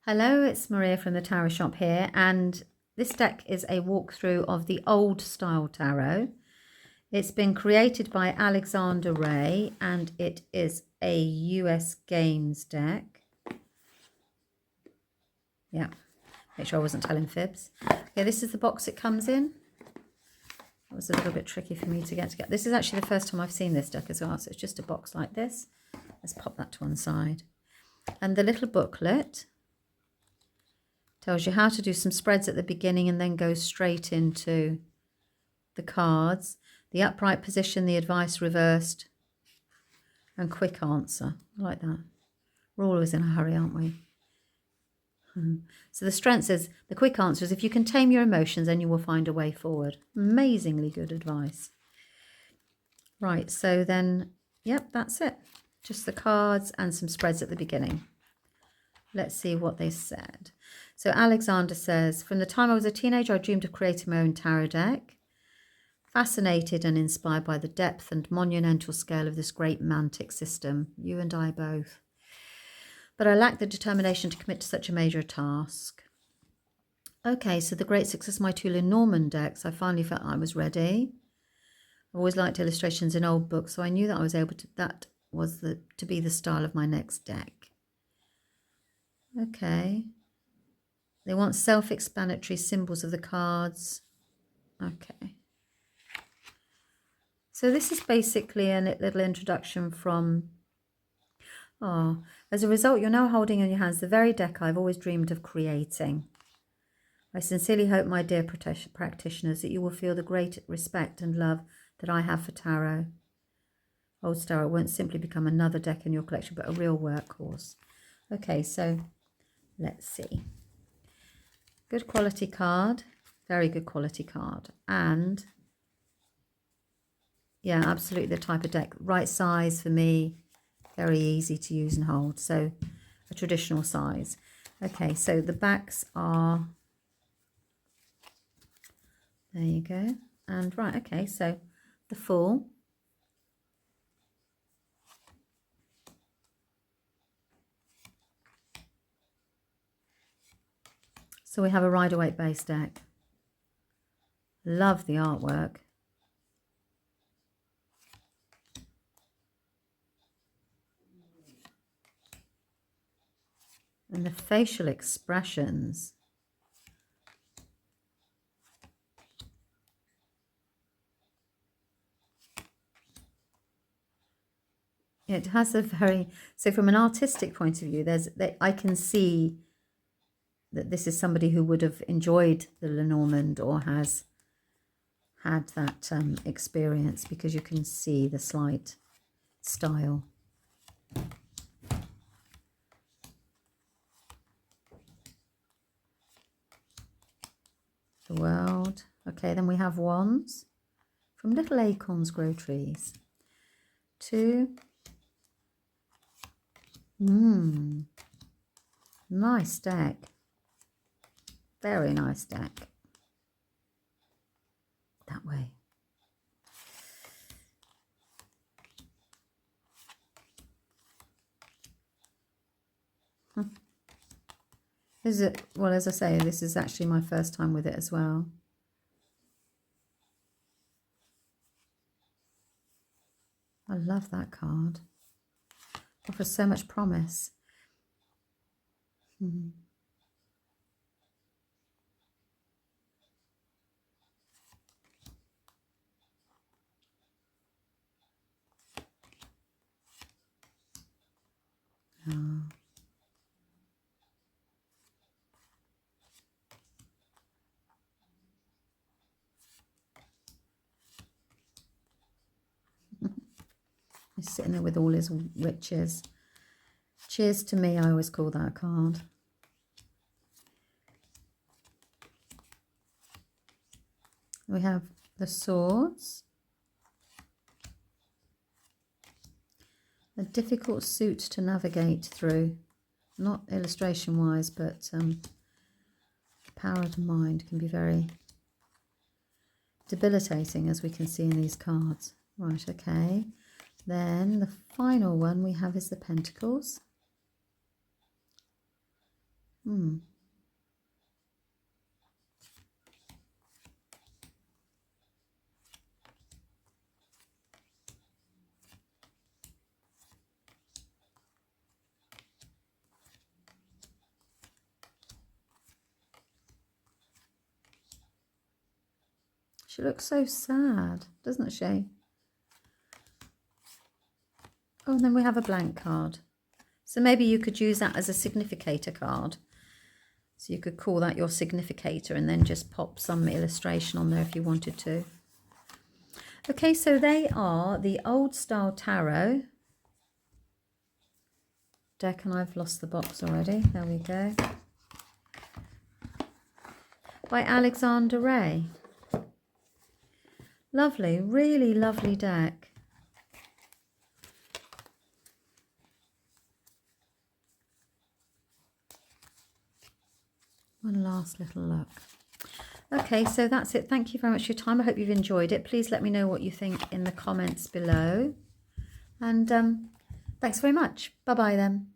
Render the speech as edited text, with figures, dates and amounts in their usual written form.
Hello, it's Maria from the Tarot Shop here, and this deck is a walkthrough of the old style tarot. It's been created by Alexander Ray, and it is a US Games deck. Yeah, make sure I wasn't telling fibs. Okay, this is the box it comes in. It was a little bit tricky for me to get together. This is actually the first time I've seen this deck as well, so it's just a box like this. Let's pop that to one side. And the little booklet tells you how to do some spreads at the beginning and then go straight into the cards. The upright position, the advice reversed, and quick answer. I like that. We're always in a hurry, aren't we? So the strength says, the quick answer is, if you can tame your emotions, then you will find a way forward. Amazingly good advice. Right, so then, yep, that's it. Just the cards and some spreads at the beginning. Let's see what they said. So Alexander says, from the time I was a teenager, I dreamed of creating my own tarot deck. Fascinated and inspired by the depth and monumental scale of this great mantic system. You and I both. But I lacked the determination to commit to such a major task. Okay, so the great success of my two Lenormand decks, I finally felt I was ready. I've always liked illustrations in old books, so I knew that I was able to, that was to be the style of my next deck. Okay. They want self-explanatory symbols of the cards. Okay. So this is basically a little introduction from, as a result, you're now holding in your hands the very deck I've always dreamed of creating. I sincerely hope, my dear practitioners, that you will feel the great respect and love that I have for tarot. Old Tarot won't simply become another deck in your collection, but a real workhorse. Okay, so let's see. Good quality card, very good quality card, and yeah, absolutely the type of deck, right size for me, very easy to use and hold, so a traditional size. Okay, so the backs are, there you go, and right, okay, so the full. So we have a Rider-Waite base deck. Love the artwork. And the facial expressions. It has a very, so from an artistic point of view, I can see that this is somebody who would have enjoyed the Lenormand or has had that experience, because you can see the slight style. The World. Okay, then we have Wands. From Little Acorns Grow Trees. 2. Nice deck. Very nice deck. That way. Is it, well, as I say, this is actually my first time with it as well. I love that card. Offers so much promise. He's sitting there with all his riches. Cheers to me, I always call that card. We have the Swords. A difficult suit to navigate through. Not illustration-wise, but power of the mind can be very debilitating, as we can see in these cards. Right, okay. Then the final one we have is the Pentacles. She looks so sad, doesn't she? Oh, and then we have a blank card. So maybe you could use that as a significator card. So you could call that your significator and then just pop some illustration on there if you wanted to. Okay, so they are the Old Style Tarot deck, and I've lost the box already. There we go. By Alexander Ray. Lovely, really lovely deck. One last little look. Okay, so that's it. Thank you very much for your time. I hope you've enjoyed it. Please let me know what you think in the comments below. And thanks very much. Bye-bye then.